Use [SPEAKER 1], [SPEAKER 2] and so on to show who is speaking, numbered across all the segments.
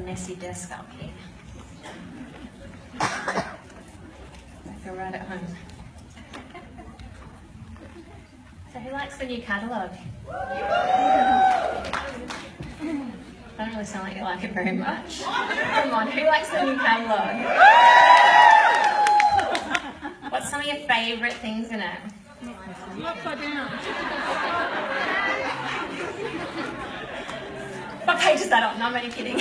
[SPEAKER 1] messy desk up here. I feel right at home. So who likes the new catalogue? I don't really sound like you like it very much. Come on, who likes the new catalogue? What's some of your favourite things in it?
[SPEAKER 2] Upside down.
[SPEAKER 1] What page is that on? No, I'm only kidding.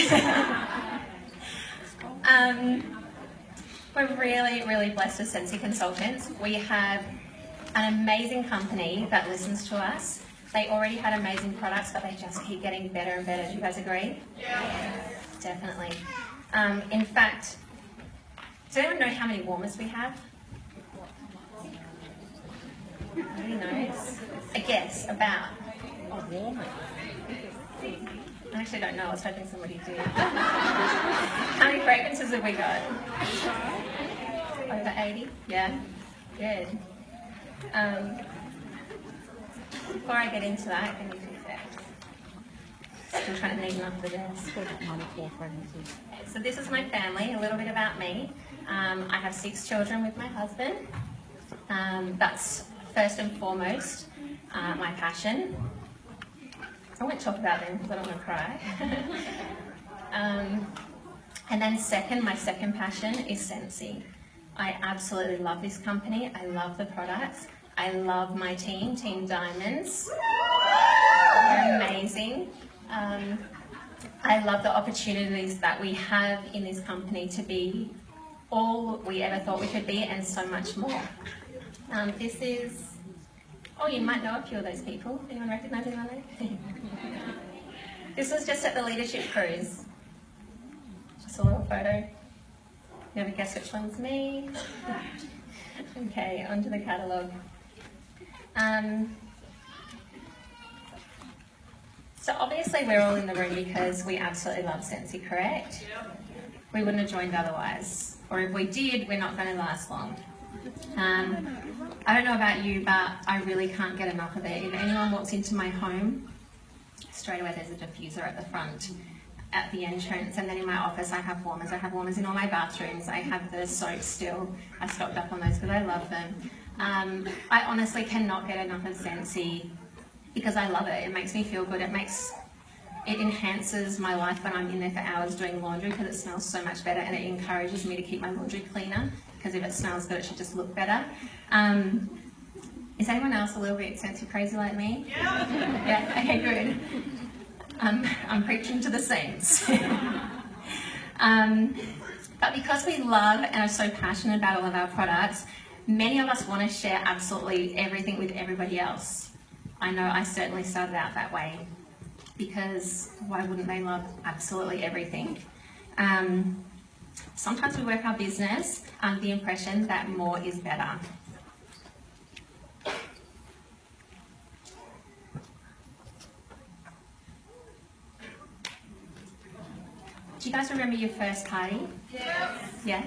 [SPEAKER 1] We're really, really blessed as Scentsy consultants. We have an amazing company that listens to us. They already had amazing products, but they just keep getting better and better. Do you guys agree?
[SPEAKER 2] Yes.
[SPEAKER 1] Definitely. In fact, does anyone know how many warmers we have? Nobody knows. A guess, about.
[SPEAKER 2] Oh, warmer.
[SPEAKER 1] I actually don't know. I was hoping somebody did. How many fragrances have we got? Over 80? Yeah. Good. Before I get into that, give me 2 seconds. Still trying to neaten up the desk. So this is my family, a little bit about me. I have 6 children with my husband. That's first and foremost my passion. I won't talk about them because I don't want to cry. And then second, my second passion is Scentsy. I absolutely love this company. I love the products. I love my team, Team Diamonds. They're amazing. I love the opportunities that we have in this company to be all we ever thought we could be and so much more. This is, oh, you might know a few of those people. Anyone recognise anyone there? This was just at the leadership cruise. Just a little photo. You ever guess which one's me? Okay, onto the catalogue. So obviously we're all in the room because we absolutely love Scentsy, correct? We wouldn't have joined otherwise. Or if we did, we're not going to last long. I don't know about you, but I really can't get enough of it. If anyone walks into my home, straight away there's a diffuser at the front, at the entrance, and then in my office I have warmers. I have warmers in all my bathrooms. I have the soap still. I stocked up on those because I love them. I honestly cannot get enough of Scentsy because I love it. It makes me feel good. It enhances my life when I'm in there for hours doing laundry because it smells so much better, and it encourages me to keep my laundry cleaner because if it smells good, it should just look better. Is anyone else a little bit Scentsy crazy like me? Yeah. Yeah. Okay, good. I'm preaching to the saints. But because we love and are so passionate about all of our products, many of us want to share absolutely everything with everybody else. I know I certainly started out that way because why wouldn't they love absolutely everything? Sometimes we work our business under the impression that more is better. Do you guys remember your first party? Yes. Yeah?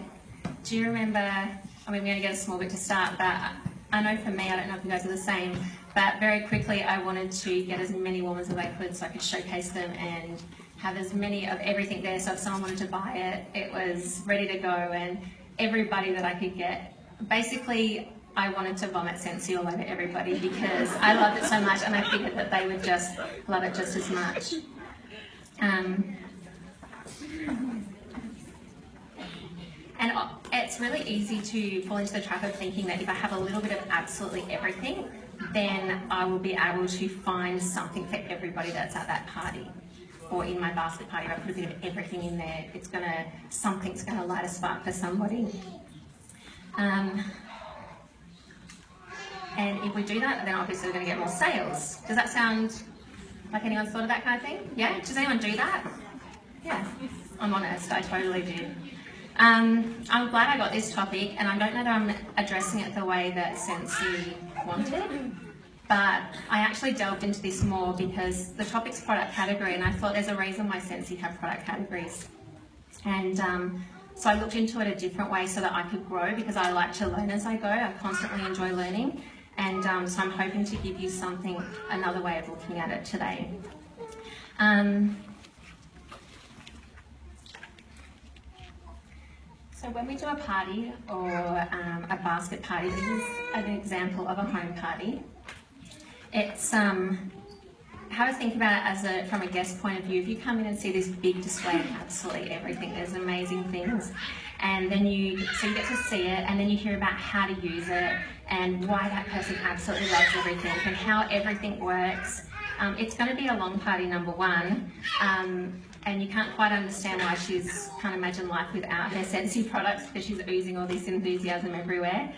[SPEAKER 1] Do you remember, I mean, we're going to get a small bit to start, but I know for me, I don't know if you guys are the same, but very quickly I wanted to get as many warmers as I could so I could showcase them and have as many of everything there. So if someone wanted to buy it, it was ready to go, and everybody that I could get. Basically, I wanted to vomit Scentsy all over everybody because I loved it so much and I figured that they would just love it just as much. And it's really easy to fall into the trap of thinking that if I have a little bit of absolutely everything, then I will be able to find something for everybody that's at that party. Or in my basket party, if I put a bit of everything in there, something's gonna light a spark for somebody. And if we do that, then obviously we're gonna get more sales. Does that sound like anyone's thought of that kind of thing? Yeah? Does anyone do that? Yeah, I'm honest, I totally did. I'm glad I got this topic, and I don't know that I'm addressing it the way that Scentsy wanted, but I actually delved into this more because the topic's product category, and I thought there's a reason why Scentsy have product categories. And so I looked into it a different way so that I could grow, because I like to learn as I go. I constantly enjoy learning, and so I'm hoping to give you another way of looking at it today. So when we do a party or a basket party, this is an example of a home party. It's how to think about it from a guest point of view. If you come in and see this big display of absolutely everything, there's amazing things, and then you get to see it, and then you hear about how to use it and why that person absolutely loves everything and how everything works. It's going to be a long party, number one, and you can't quite understand why can't imagine life without her Scentsy products, because she's oozing all this enthusiasm everywhere.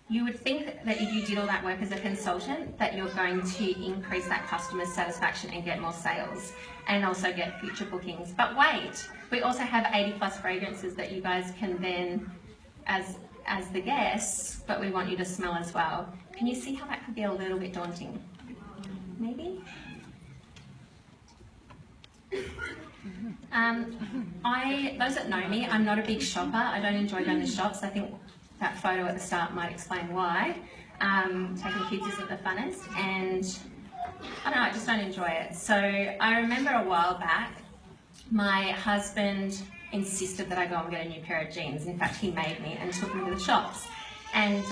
[SPEAKER 1] You would think that if you did all that work as a consultant, that you're going to increase that customer satisfaction and get more sales and also get future bookings. But wait, we also have 80 plus fragrances that you guys can then, as the guests, but we want you to smell as well. Can you see how that could be a little bit daunting? Maybe? Those that know me, I'm not a big shopper. I don't enjoy going to shops. I think that photo at the start might explain why. Taking kids isn't the funnest, and I don't know, I just don't enjoy it. So I remember a while back, my husband insisted that I go and get a new pair of jeans. In fact, he made me and took me to the shops. And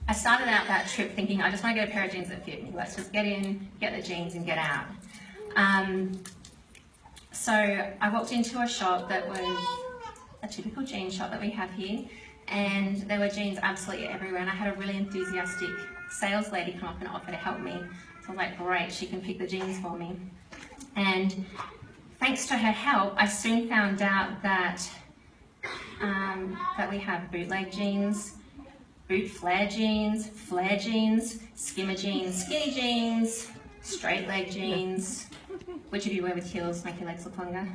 [SPEAKER 1] I started out that trip thinking, I just want to get a pair of jeans that fit me. Let's just get in, get the jeans and get out. So I walked into a shop that was a typical jean shop that we have here, and there were jeans absolutely everywhere, and I had a really enthusiastic sales lady come up and offer to help me. So I was like, great, she can pick the jeans for me. And thanks to her help, I soon found out that we have bootleg jeans, boot flare jeans, skimmer jeans, skinny jeans, straight leg jeans, which if you wear with heels make your legs look longer,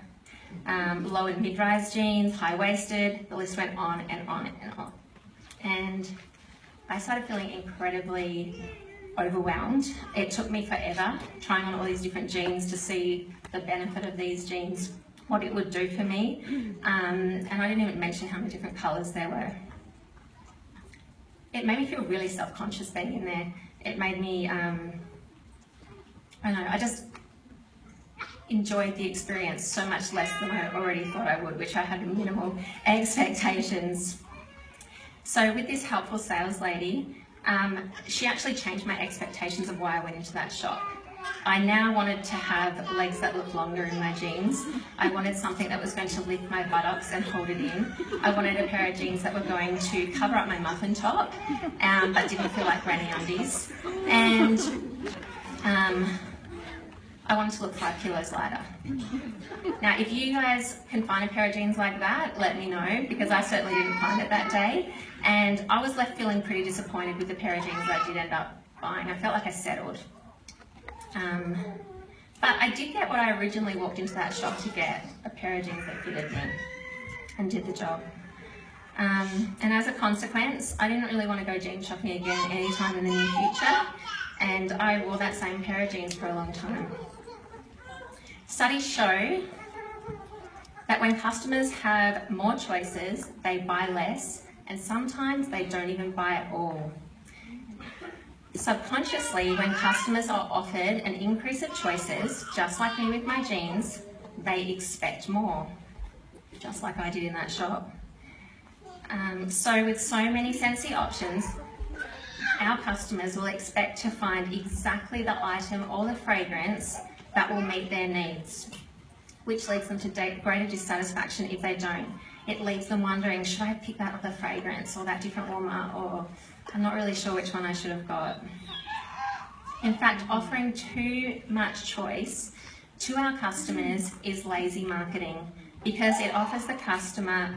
[SPEAKER 1] low and mid-rise jeans, high-waisted, the list went on and on and on. And I started feeling incredibly overwhelmed. It took me forever trying on all these different jeans to see the benefit of these jeans, what it would do for me. And I didn't even mention how many different colours there were. It made me feel really self-conscious being in there. It made me, I don't know, I just enjoyed the experience so much less than I already thought I would, which I had minimal expectations. So with this helpful sales lady, she actually changed my expectations of why I went into that shop. I now wanted to have legs that looked longer in my jeans. I wanted something that was going to lift my buttocks and hold it in. I wanted a pair of jeans that were going to cover up my muffin top, but didn't feel like granny undies. And I wanted to look 5 kilos lighter. Now, if you guys can find a pair of jeans like that, let me know, because I certainly didn't find it that day. And I was left feeling pretty disappointed with the pair of jeans that I did end up buying. I felt like I settled. But I did get what I originally walked into that shop to get, a pair of jeans that fitted me and did the job. And as a consequence, I didn't really want to go jean shopping again anytime in the near future, and I wore that same pair of jeans for a long time. Studies show that when customers have more choices, they buy less, and sometimes they don't even buy at all. Subconsciously, when customers are offered an increase of choices, just like me with my jeans, they expect more, just like I did in that shop. So with so many Scentsy options, our customers will expect to find exactly the item or the fragrance that will meet their needs, which leads them to greater dissatisfaction if they don't. It leaves them wondering, should I pick that other fragrance or that different warmer, or I'm not really sure which one I should have got. In fact, offering too much choice to our customers is lazy marketing, because it offers the customer,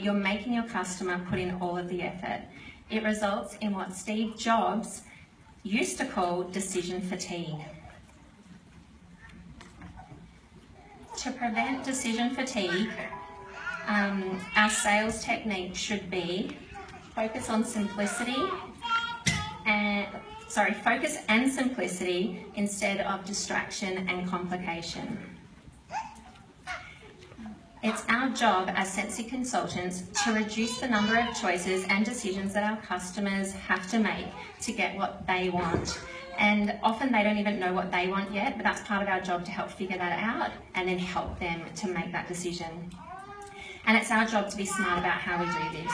[SPEAKER 1] you're making your customer put in all of the effort. It results in what Steve Jobs used to call decision fatigue. To prevent decision fatigue, our sales technique should be focus and simplicity instead of distraction and complication. It's our job as Scentsy consultants to reduce the number of choices and decisions that our customers have to make to get what they want. And often they don't even know what they want yet, but that's part of our job to help figure that out and then help them to make that decision. And it's our job to be smart about how we do this.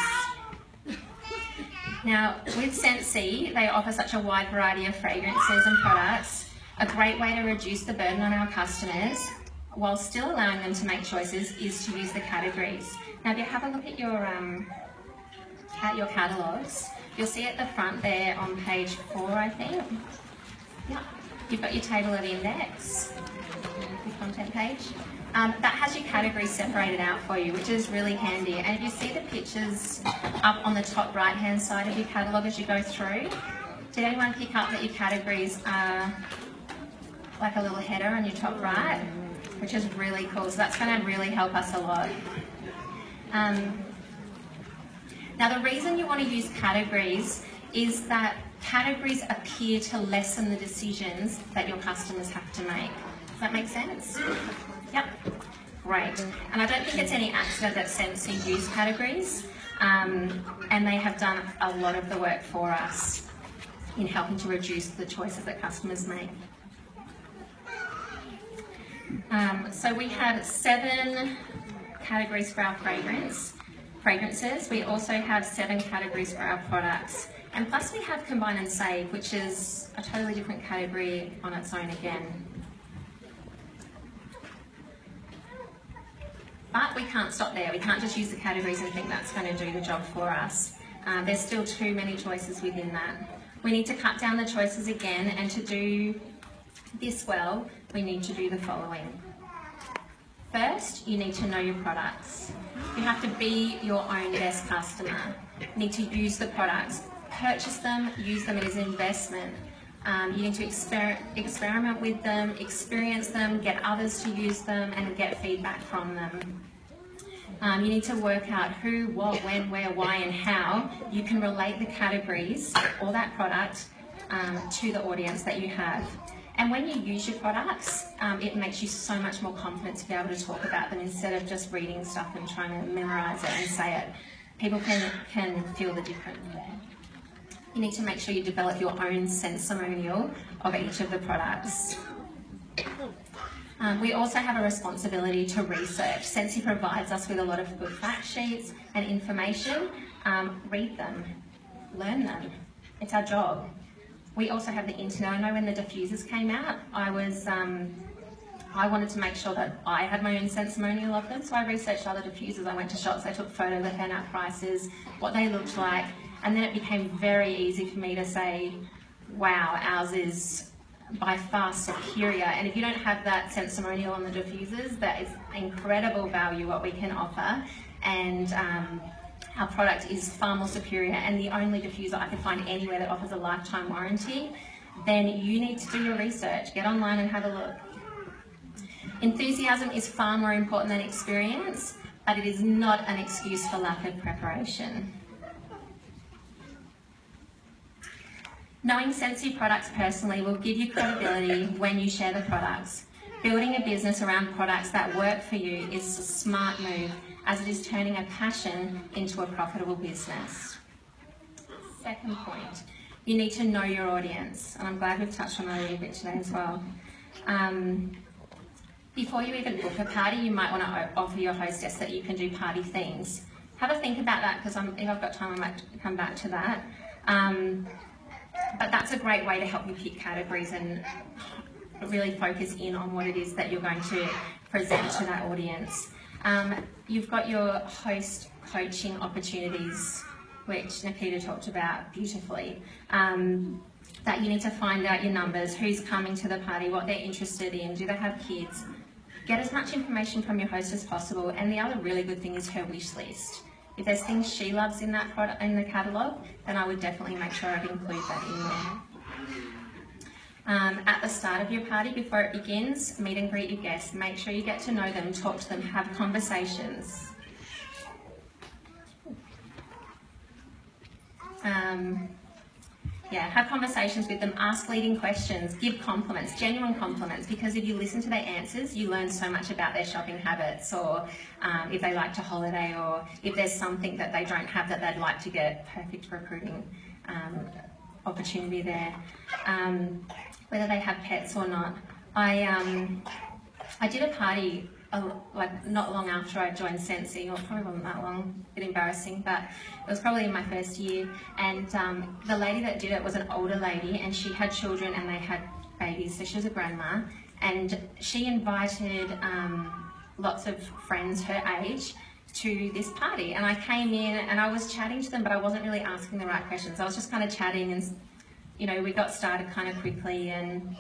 [SPEAKER 1] Now, with Scentsy, they offer such a wide variety of fragrances and products. A great way to reduce the burden on our customers while still allowing them to make choices is to use the categories. Now, if you have a look at your catalogues, you'll see at the front there on page 4, I think. Yeah, you've got your table of index, your content page. That has your categories separated out for you, which is really handy. And if you see the pictures up on the top right-hand side of your catalogue as you go through, did anyone pick up that your categories are like a little header on your top right, which is really cool. So that's going to really help us a lot. Now, the reason you want to use categories is that categories appear to lessen the decisions that your customers have to make. Does that make sense? Yep. Great. And I don't think it's any accident that Scentsy use categories, and they have done a lot of the work for us in helping to reduce the choices that customers make. So we have 7 categories for our fragrances. We also have 7 categories for our products. And plus we have Combine and Save, which is a totally different category on its own again. But we can't stop there. We can't just use the categories and think that's going to do the job for us. There's still too many choices within that. We need to cut down the choices again, and to do this well, we need to do the following. First, you need to know your products. You have to be your own best customer. You need to use the products. Purchase them, use them as an investment. You need to experiment with them, experience them, get others to use them, and get feedback from them. You need to work out who, what, when, where, why, and how you can relate the categories or that product to the audience that you have. And when you use your products, it makes you so much more confident to be able to talk about them instead of just reading stuff and trying to memorise it and say it. People can feel the difference. You need to make sure you develop your own sensorial of each of the products. We also have a responsibility to research. Scentsy provides us with a lot of good fact sheets and information. Read them, learn them. It's our job. We also have the internet. I know when the diffusers came out, I wanted to make sure that I had my own sensorial of them, so I researched other diffusers. I went to shops, I took photos, I found out prices, what they looked like, and then it became very easy for me to say, wow, ours is by far superior. And if you don't have that sensorial on the diffusers, that is incredible value what we can offer, and our product is far more superior, and the only diffuser I can find anywhere that offers a lifetime warranty. Then you need to do your research, get online and have a look. Enthusiasm is far more important than experience, but it is not an excuse for lack of preparation. Knowing Scentsy products personally will give you credibility when you share the products. Building a business around products that work for you is a smart move, as it is turning a passion into a profitable business. Second point, you need to know your audience, and I'm glad we've touched on that a little bit today as well. Before you even book a party, you might want to offer your hostess that you can do party themes. Have a think about that, because if I've got time, I might come back to that. But that's a great way to help you pick categories and really focus in on what it is that you're going to present to that audience. You've got your host coaching opportunities, which Nikita talked about beautifully, that you need to find out your numbers, who's coming to the party, what they're interested in, do they have kids. Get as much information from your host as possible, and the other really good thing is her wish list. If there's things she loves in that product, in the catalogue, then I would definitely make sure I'd include that in there. At the start of your party, before it begins, meet and greet your guests. Make sure you get to know them, talk to them, have conversations. Have conversations with them, ask leading questions, give compliments, genuine compliments, because if you listen to their answers, you learn so much about their shopping habits, or if they like to holiday, or if there's something that they don't have that they'd like to get. Perfect recruiting opportunity there, whether they have pets or not. I did a party like not long after I joined Scentsy, or probably wasn't that long, a bit embarrassing, but it was probably in my first year, and the lady that did it was an older lady, and she had children and they had babies, so she was a grandma, and she invited lots of friends her age to this party, and I came in and I was chatting to them, but I wasn't really asking the right questions. I was just kind of chatting, and we got started kind of quickly, and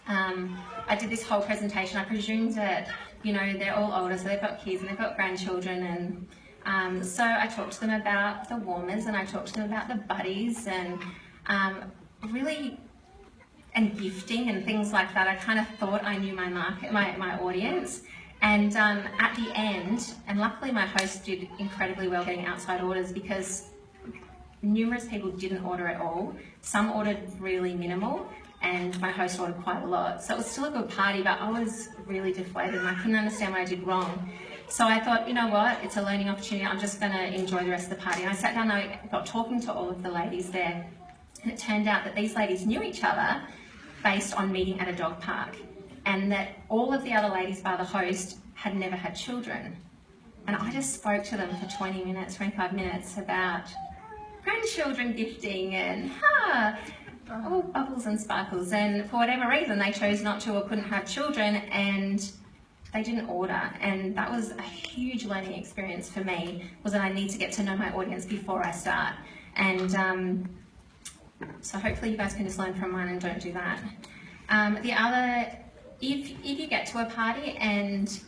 [SPEAKER 1] I did this whole presentation. I presumed that they're all older, so they've got kids and they've got grandchildren, and so I talked to them about the warmers, and I talked to them about the buddies, and and gifting and things like that. I kind of thought I knew my market, my audience. And at the end, and luckily my host did incredibly well getting outside orders, because numerous people didn't order at all. Some ordered really minimal, and my host ordered quite a lot. So it was still a good party, but I was really deflated and I couldn't understand what I did wrong. So I thought, you know what, it's a learning opportunity. I'm just going to enjoy the rest of the party. And I sat down and I got talking to all of the ladies there. And it turned out that these ladies knew each other based on meeting at a dog park, and that all of the other ladies bar the host had never had children. And I just spoke to them for 20 minutes, 25 minutes about grandchildren gifting and all bubbles and sparkles, and for whatever reason they chose not to or couldn't have children, and they didn't order. And that was a huge learning experience for me, was that I need to get to know my audience before I start. And so hopefully you guys can just learn from mine and don't do that. The other, if you get to a party and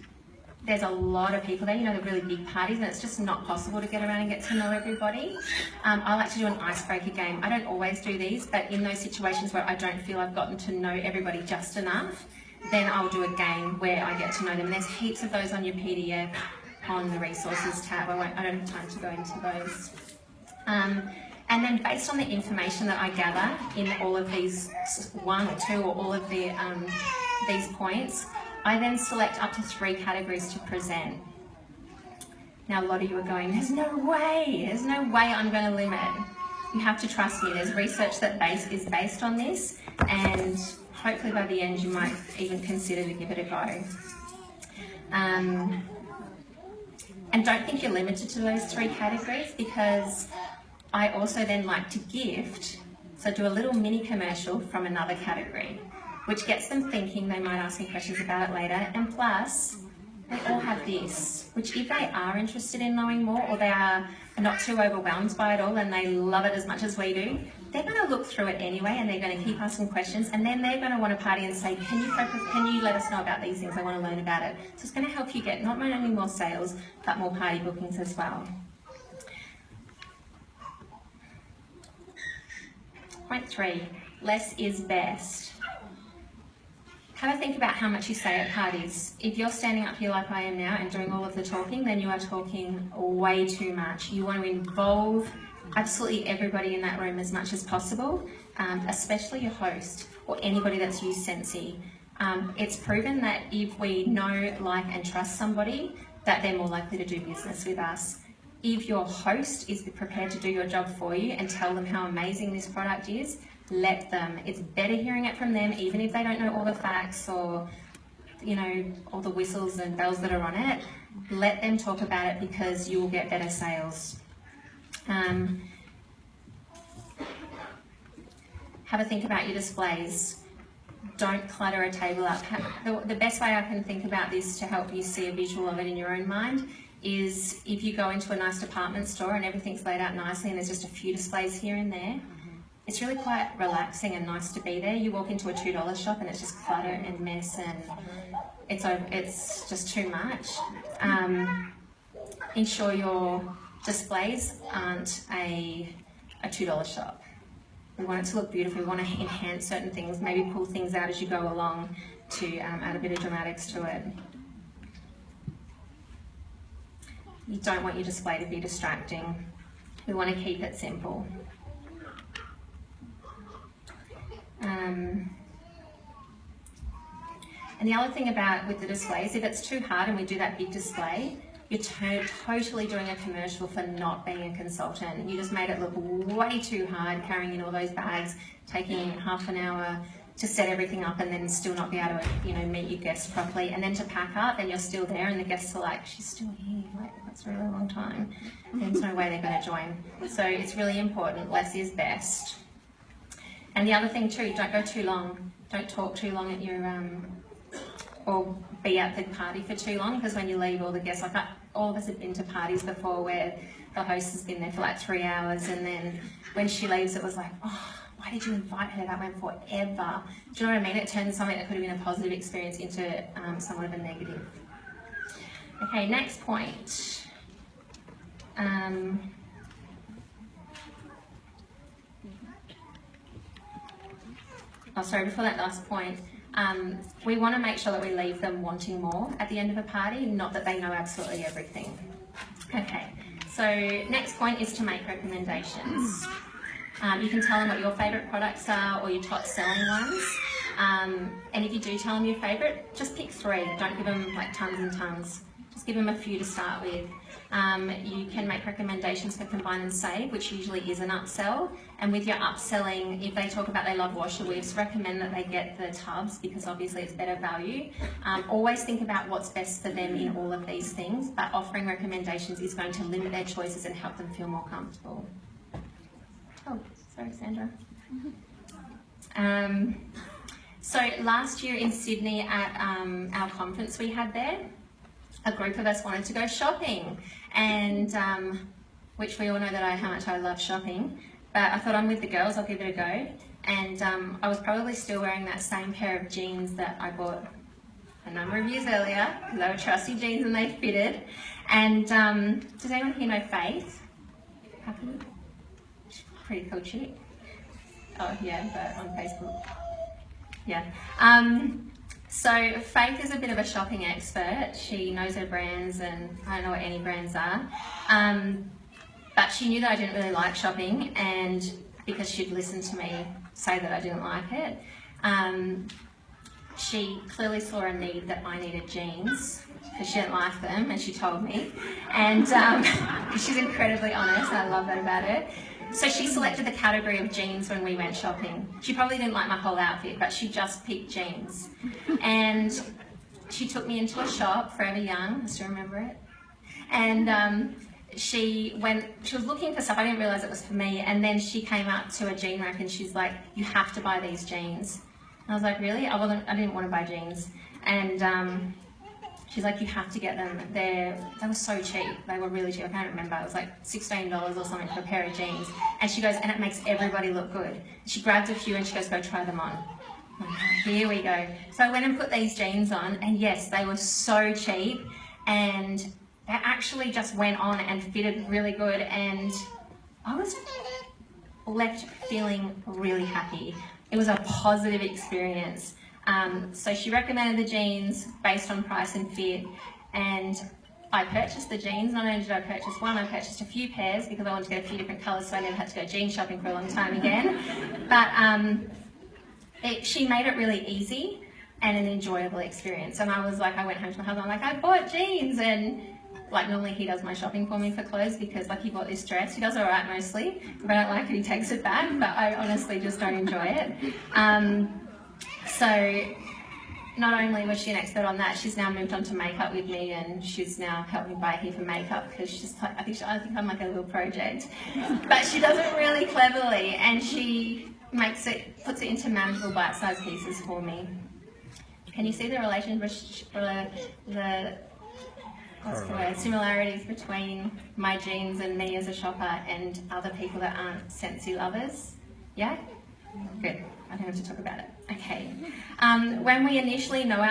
[SPEAKER 1] there's a lot of people there, the really big parties, and it's just not possible to get around and get to know everybody, I like to do an icebreaker game. I don't always do these, but in those situations where I don't feel I've gotten to know everybody just enough, then I'll do a game where I get to know them. And there's heaps of those on your PDF on the resources tab. I don't have time to go into those. And then based on the information that I gather in all of these, one or two or all of the these points, I then select up to 3 categories to present. Now a lot of you are going, there's no way I'm going to limit. You have to trust me. There's research that is based on this, and hopefully by the end you might even consider to give it a go. And don't think you're limited to those 3 categories, because I also then like to gift, so do a little mini commercial from another category, which gets them thinking. They might ask me questions about it later, and plus they all have this, which if they are interested in knowing more, or they are not too overwhelmed by it all and they love it as much as we do, they're going to look through it anyway, and they're going to keep asking questions, and then they're going to want to party and say, can you let us know about these things? I want to learn about it. So it's going to help you get not only more sales, but more party bookings as well. Point 3, less is best. Have a think about how much you say at parties. If you're standing up here like I am now and doing all of the talking, then you are talking way too much. You want to involve absolutely everybody in that room as much as possible, especially your host or anybody that's used Scentsy. It's proven that if we know, like and trust somebody, that they're more likely to do business with us. If your host is prepared to do your job for you and tell them how amazing this product is, let them. It's better hearing it from them, even if they don't know all the facts or, all the whistles and bells that are on it. Let them talk about it, because you will get better sales. Have a think about your displays. Don't clutter a table up. The best way I can think about this to help you see a visual of it in your own mind is if you go into a nice department store and everything's laid out nicely and there's just a few displays here and there, it's really quite relaxing and nice to be there. You walk into a $2 shop and it's just clutter and mess, and it's just too much. Ensure your displays aren't a $2 shop. We want it to look beautiful. We want to enhance certain things, maybe pull things out as you go along to add a bit of dramatics to it. You don't want your display to be distracting. We want to keep it simple. And the other thing with the displays, if it's too hard and we do that big display, you're totally doing a commercial for not being a consultant. You just made it look way too hard carrying in all those bags, taking half an hour to set everything up and then still not be able to, meet your guests properly, and then to pack up and you're still there and the guests are like, she's still here, like, that's a really long time. There's no way they're going to join. So it's really important, less is best. And the other thing too, don't go too long. Don't talk too long at your, or be at the party for too long, because when you leave, all the guests, like all of us have been to parties before where the host has been there for like 3 hours, and then when she leaves it was like, oh, why did you invite her? That went forever. Do you know what I mean? It turns something that could have been a positive experience into somewhat of a negative. Okay, next point. Before that last point, we want to make sure that we leave them wanting more at the end of a party, not that they know absolutely everything. Okay, so next point is to make recommendations. You can tell them what your favourite products are or your top selling ones. And if you do tell them your favourite, just pick 3. Don't give them like tons and tons. Just give them a few to start with. You can make recommendations for combine and save, which usually is an upsell. And with your upselling, if they talk about they love washer weaves, recommend that they get the tubs because obviously it's better value. Always think about what's best for them in all of these things, but offering recommendations is going to limit their choices and help them feel more comfortable. Oh, sorry, Sandra. So last year in Sydney at our conference we had there, a group of us wanted to go shopping, and which we all know that how much I love shopping, but I thought I'm with the girls, I'll give it a go. And I was probably still wearing that same pair of jeans that I bought a number of years earlier, because they were trusty jeans and they fitted. And does anyone here know Faith? Happy? Pretty cool chick. Oh yeah, but on Facebook. Yeah. So Faith is a bit of a shopping expert. She knows her brands, and I don't know what any brands are. But she knew that I didn't really like shopping, and because she'd listened to me say that I didn't like it, she clearly saw a need that I needed jeans because she didn't like them, and she told me. And she's incredibly honest, and I love that about her. So she selected the category of jeans when we went shopping. She probably didn't like my whole outfit, but she just picked jeans. And she took me into a shop, Forever Young, I still remember it. And she was looking for stuff, I didn't realise it was for me, and then she came up to a jean rack and she's like, you have to buy these jeans. And I was like, really? I didn't want to buy jeans. And she's like, you have to get them. They were so cheap. They were really cheap. I can't remember. It was like $16 or something for a pair of jeans. And she goes, and it makes everybody look good. She grabbed a few and she goes, go try them on. I'm like, here we go. So I went and put these jeans on, and yes, they were so cheap, and they actually just went on and fitted really good, and I was left feeling really happy. It was a positive experience. So she recommended the jeans based on price and fit, and I purchased the jeans. Not only did I purchase one, I purchased a few pairs because I wanted to get a few different colours, so I never had to go jean shopping for a long time again. But she made it really easy and an enjoyable experience. And I was like, I went home to my husband, I'm like, I bought jeans, and like normally he does my shopping for me for clothes because like he bought this dress. He does all right mostly. If I don't like it, he takes it back, but I honestly just don't enjoy it. So not only was she an expert on that, she's now moved on to makeup with me, and she's now helped me buy here for makeup because she's like, I think I'm like a little project. But she does it really cleverly, and she puts it into manageable bite-sized pieces for me. Can you see the relationship, the similarities between my jeans and me as a shopper and other people that aren't Scentsy lovers? Yeah? Good. I don't have to talk about it. Okay. When we initially know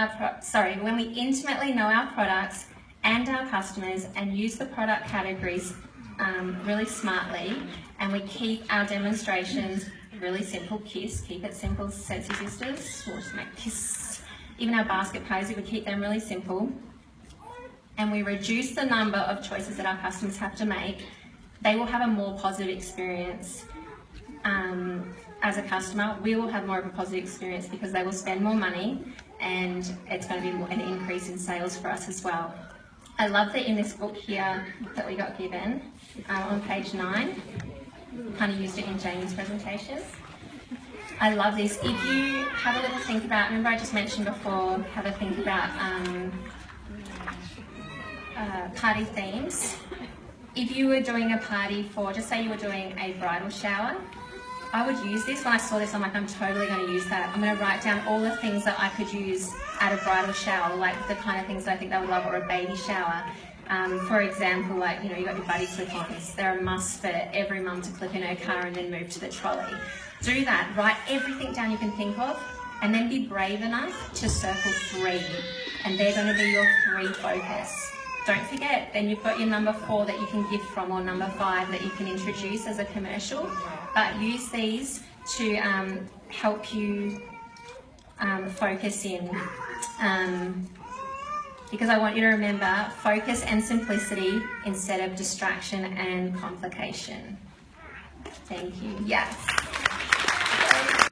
[SPEAKER 1] when we intimately know our products and our customers and use the product categories really smartly, and we keep our demonstrations really simple, keep it simple, Scentsy sisters, we'll just make kiss. Even our basket pose, we keep them really simple, and we reduce the number of choices that our customers have to make, they will have a more positive experience. As a customer, we will have more of a positive experience because they will spend more money, and it's going to be an increase in sales for us as well. I love that in this book here that we got given, on page 9, kind of used it in Jamie's presentation. I love this. If you have a little think about, remember I just mentioned before, have a think about party themes. If you were doing a party for, just say you were doing a bridal shower, I would use this. When I saw this, I'm like, I'm totally going to use that. I'm going to write down all the things that I could use at a bridal shower, like the kind of things that I think they would love, or a baby shower. For example, like, you know, you've got your buddy clip-ons. They're a must for every mum to clip in her car and then move to the trolley. Do that. Write everything down you can think of, and then be brave enough to circle 3. And they're going to be your 3 focus. Don't forget, then you've got your number 4 that you can gift from, or number 5 that you can introduce as a commercial. But use these to help you focus in. Because I want you to remember focus and simplicity instead of distraction and complication. Thank you. Yes.